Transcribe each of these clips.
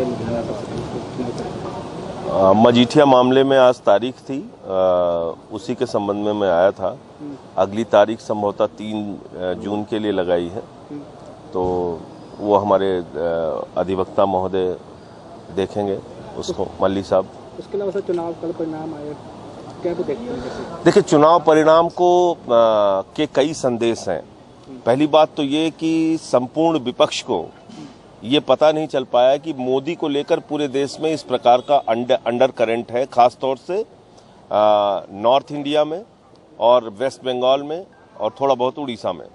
है लुधियाना सबसे? मजीठिया मामले में आज तारीख थी, उसी के संबंध में मैं आया था। अगली तारीख संभवतः 3 जून के लिए लगाई है, तो वो हमारे अधिवक्ता महोदय देखेंगे उसको, मल्ली साहब। उसके अलावा चुनाव कल परिणाम आए, क्या देखते हैं? देखिए, चुनाव परिणाम को के कई संदेश हैं। पहली बात तो ये कि संपूर्ण विपक्ष को ये पता नहीं चल पाया कि मोदी को लेकर पूरे देश में इस प्रकार का अंडर करंट है, खास तौर से नॉर्थ इंडिया में और वेस्ट बंगाल में और थोड़ा बहुत उड़ीसा में।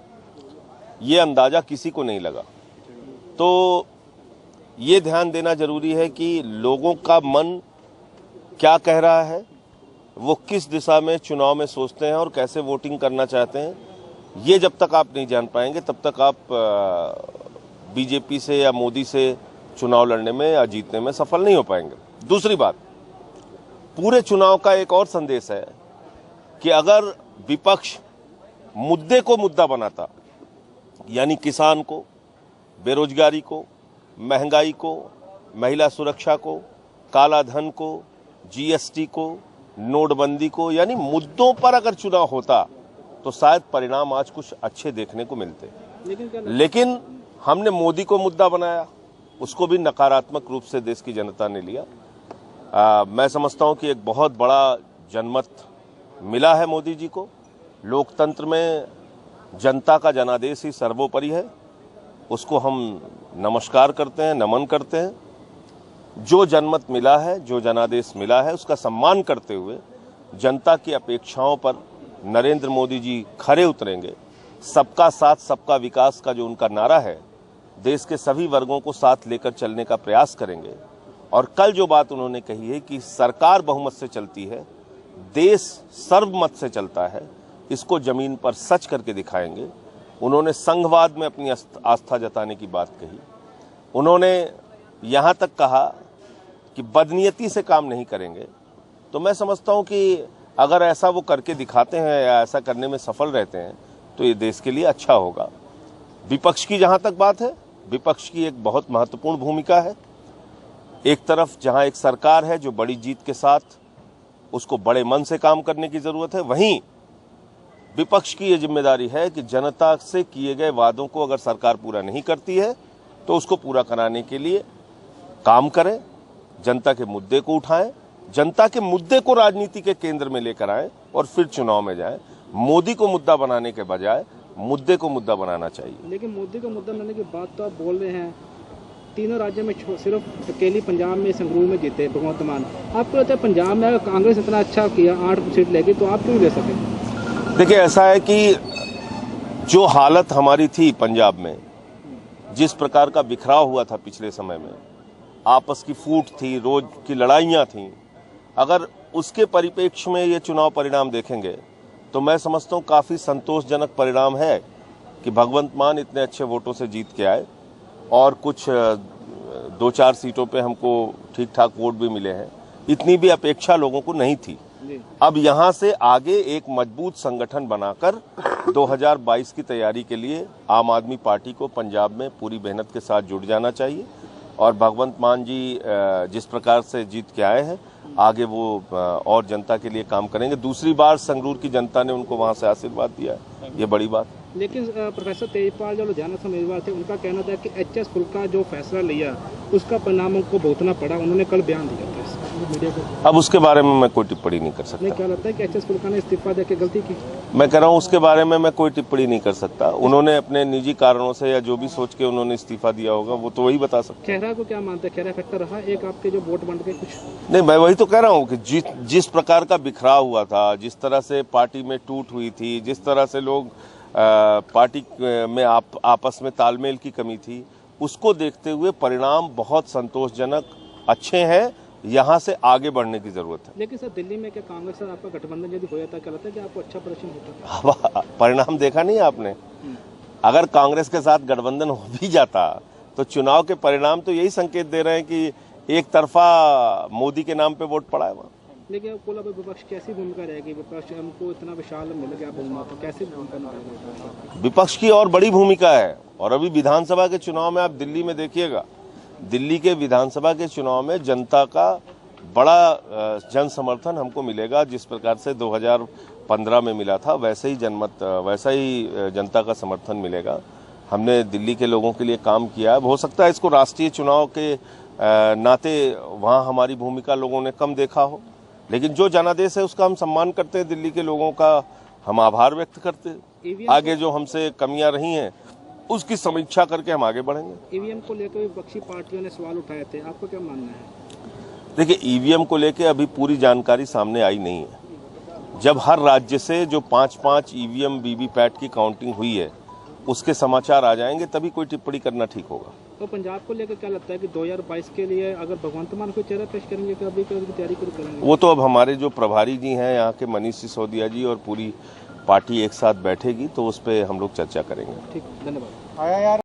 ये अंदाजा किसी को नहीं लगा। तो ये ध्यान देना जरूरी है कि लोगों का मन क्या कह रहा है, वो किस दिशा में चुनाव में सोचते हैं और कैसे वोटिंग करना चाहते हैं। ये जब तक आप नहीं जान पाएंगे तब तक आप बीजेपी से या मोदी से चुनाव लड़ने में या जीतने में सफल नहीं हो पाएंगे। दूसरी बात, पूरे चुनाव का एक और संदेश है कि अगर विपक्ष मुद्दे को मुद्दा बनाता, यानी किसान को, बेरोजगारी को, महंगाई को, महिला सुरक्षा को, काला धन को, जीएसटी को, नोटबंदी को, यानी मुद्दों पर अगर चुनाव होता तो शायद परिणाम आज कुछ अच्छे देखने को मिलते। लेकिन हमने मोदी को मुद्दा बनाया, उसको भी नकारात्मक रूप से देश की जनता ने लिया। मैं समझता हूं कि एक बहुत बड़ा जनमत मिला है मोदी जी को। लोकतंत्र में जनता का जनादेश ही सर्वोपरि है, उसको हम नमस्कार करते हैं, नमन करते हैं। जो जनमत मिला है, जो जनादेश मिला है, उसका सम्मान करते हुए जनता की अपेक्षाओं पर नरेंद्र मोदी जी खरे उतरेंगे। सबका साथ सबका विकास का जो उनका नारा है, देश के सभी वर्गों को साथ लेकर चलने का प्रयास करेंगे। और कल जो बात उन्होंने कही है कि सरकार बहुमत से चलती है, देश सर्वमत से चलता है, इसको जमीन पर सच करके दिखाएंगे। उन्होंने संघवाद में अपनी आस्था जताने की बात कही। उन्होंने यहाँ तक कहा कि बदनीयती से काम नहीं करेंगे। तो मैं समझता हूँ कि अगर ऐसा वो करके दिखाते हैं या ऐसा करने में सफल रहते हैं तो ये देश के लिए अच्छा होगा। विपक्ष की जहाँ तक बात है, विपक्ष की एक बहुत महत्वपूर्ण भूमिका है। एक तरफ जहाँ एक सरकार है जो बड़ी जीत के साथ उसको बड़े मन से काम करने की जरूरत है, वहीं विपक्ष की ये जिम्मेदारी है कि जनता से किए गए वादों को अगर सरकार पूरा नहीं करती है तो उसको पूरा कराने के लिए काम करें, जनता के मुद्दे को उठाएं, जनता के मुद्दे को राजनीति के केंद्र में लेकर आएं और फिर चुनाव में जाएं। मोदी को मुद्दा बनाने के बजाय मुद्दे को मुद्दा बनाना चाहिए। लेकिन मोदी को मुद्दा बनाने की बात तो आप बोल रहे हैं, तीनों राज्यों में सिर्फ अकेली पंजाब में संगरूर में जीते भगवंत मान। आपको लगता है पंजाब में अगर कांग्रेस इतना अच्छा किया, 8 सीट लेगी, तो आप क्यों ले सके? देखिए, ऐसा है कि जो हालत हमारी थी पंजाब में, जिस प्रकार का बिखराव हुआ था पिछले समय में, आपस की फूट थी, रोज की लड़ाइयां थी, अगर उसके परिप्रेक्ष्य में ये चुनाव परिणाम देखेंगे तो मैं समझता हूँ काफी संतोषजनक परिणाम है कि भगवंत मान इतने अच्छे वोटों से जीत के आए और कुछ 2-4 सीटों पे हमको ठीक ठाक वोट भी मिले हैं। इतनी भी अपेक्षा लोगों को नहीं थी। अब यहाँ से आगे एक मजबूत संगठन बनाकर 2022 की तैयारी के लिए आम आदमी पार्टी को पंजाब में पूरी मेहनत के साथ जुट जाना चाहिए। और भगवंत मान जी जिस प्रकार से जीत के आए हैं, आगे वो और जनता के लिए काम करेंगे। दूसरी बार संगरूर की जनता ने उनको वहां से आशीर्वाद दिया है, ये बड़ी बात। लेकिन प्रोफेसर तेजपाल जो लुधियाना से उम्मीदवार थे, उनका कहना था कि एचएस फुल का जो फैसला लिया उसका परिणाम उनको भुगतना पड़ा। उन्होंने कल बयान दिया था मीडिया को। अब उसके बारे में मैं कोई टिप्पणी नहीं कर सकता। नहीं, क्या लगता है कि एचएस फुल्का ने इस्तीफा देकर गलती की? मैं कह रहा हूँ उसके बारे में मैं कोई टिप्पणी नहीं कर सकता। उन्होंने अपने निजी कारणों से या जो भी सोच के उन्होंने इस्तीफा दिया होगा वो तो वही बता सकते। खेहरा को क्या मानते हैं? खेहरा फैक्टर रहा एक आपके जो वोट बंट गए कुछ? नहीं, मैं वही तो कह रहा हूँ कि जिस प्रकार का बिखराव हुआ था, जिस तरह से पार्टी में टूट हुई थी, जिस तरह से लोग पार्टी में आपस में तालमेल की कमी थी, उसको देखते हुए परिणाम बहुत संतोषजनक अच्छे हैं। यहाँ से आगे बढ़ने की जरूरत है। लेकिन सर, दिल्ली में क्या कांग्रेस से आपका गठबंधन यदि हो जाता, क्या लगता है कि आपको अच्छा प्रदर्शन होता? परिणाम देखा नहीं आपने? अगर कांग्रेस के साथ गठबंधन हो भी जाता तो चुनाव के परिणाम तो यही संकेत दे रहे हैं कि एक तरफा मोदी के नाम पे वोट पड़ा है वहाँ। लेकिन विपक्ष कैसी भूमिका रहेगी? विपक्ष हमको इतना विशाल मिल गया बहुमत, तो कैसी भूमिका? विपक्ष की और बड़ी भूमिका है। और अभी विधानसभा के चुनाव में आप दिल्ली में देखिएगा दिल्ली के विधानसभा के चुनाव में जनता का बड़ा जन समर्थन हमको मिलेगा। जिस प्रकार से 2015 में मिला था वैसा ही जनता का समर्थन मिलेगा। हमने दिल्ली के लोगों के लिए काम किया है। हो सकता है इसको राष्ट्रीय चुनाव के नाते वहां हमारी भूमिका लोगों ने कम देखा हो, लेकिन जो जनादेश है उसका हम सम्मान करते हैं। दिल्ली के लोगों का हम आभार व्यक्त करते हैं। आगे जो हमसे कमियां रही हैं उसकी समीक्षा करके हम आगे बढ़ेंगे। ईवीएम को लेकर विपक्षी पार्टियों ने सवाल उठाए थे, आपको क्या मानना है? देखिए, ईवीएम को लेकर अभी पूरी जानकारी सामने आई नहीं है। जब हर राज्य से जो 5-5 ईवीएम वीवीपैट की काउंटिंग हुई है उसके समाचार आ जाएंगे तभी कोई टिप्पणी करना ठीक होगा। तो पंजाब को लेकर क्या लगता है कि 2022 के लिए अगर भगवंत मान को चेहरा पेश करेंगे कि अभी की तैयारी करेंगे? वो तो अब हमारे जो प्रभारी जी हैं यहाँ के मनीष सिसोदिया जी और पूरी पार्टी एक साथ बैठेगी तो उस पर हम लोग चर्चा करेंगे। ठीक, धन्यवाद।